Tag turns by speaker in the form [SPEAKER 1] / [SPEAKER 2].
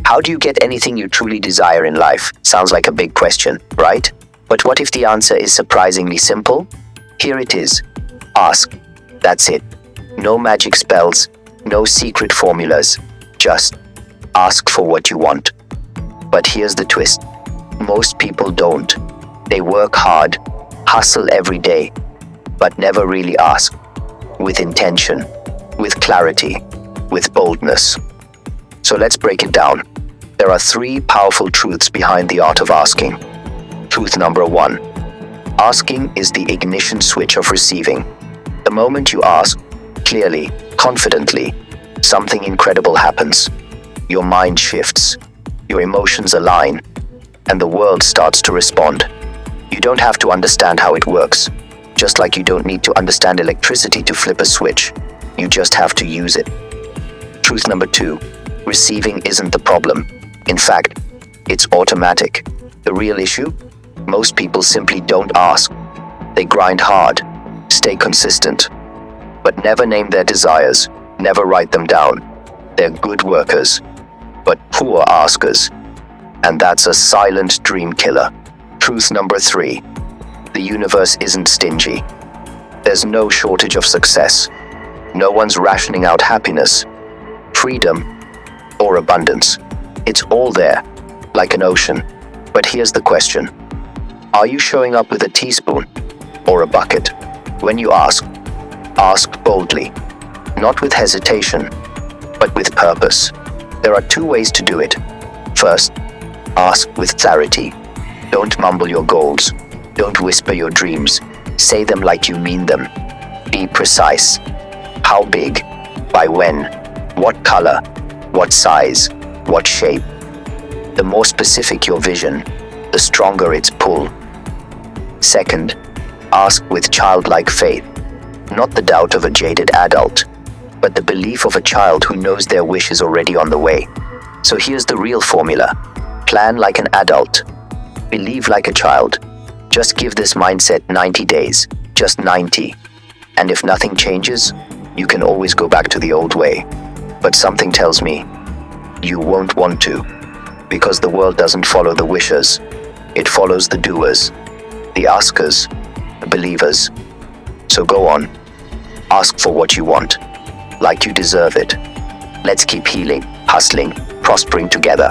[SPEAKER 1] How do you get anything you truly desire in life? Sounds like a big question, right? But what if the answer is surprisingly simple? Here it is. Ask. That's it. No magic spells, no secret formulas. Just ask for what you want. But here's the twist. Most people don't. They work hard, hustle every day, but never really ask. With intention, with clarity, with boldness. So let's break it down. There are 3 powerful truths behind the art of asking. Truth number 1. Asking is the ignition switch of receiving. The moment you ask, clearly, confidently, something incredible happens. Your mind shifts, your emotions align, and the world starts to respond. You don't have to understand how it works, just like you don't need to understand electricity to flip a switch. You just have to use it. Truth number 2. Receiving isn't the problem. In fact, it's automatic. The real issue? Most people simply don't ask. They grind hard, stay consistent, but never name their desires, never write them down. They're good workers, but poor askers. And that's a silent dream killer. Truth number 3. The universe isn't stingy. There's no shortage of success. No one's rationing out happiness, freedom, or abundance. It's all there, like an ocean. But here's the question. Are you showing up with a teaspoon or a bucket? When you ask boldly, not with hesitation, but with purpose. There are 2 ways to do it. First, ask with clarity. Don't mumble your goals. Don't whisper your dreams. Say them like you mean them. Be precise. How big? By when? What color? What size? What shape? The more specific your vision, the stronger its pull. Second, ask with childlike faith. Not the doubt of a jaded adult, but the belief of a child who knows their wish is already on the way. So here's the real formula. Plan like an adult. Believe like a child. Just give this mindset 90 days. Just 90. And if nothing changes, you can always go back to the old way. But something tells me you won't want to, because the world doesn't follow the wishers. It follows the doers, the askers, the believers. So go on. Ask for what you want, like you deserve it. Let's keep healing, hustling, prospering together.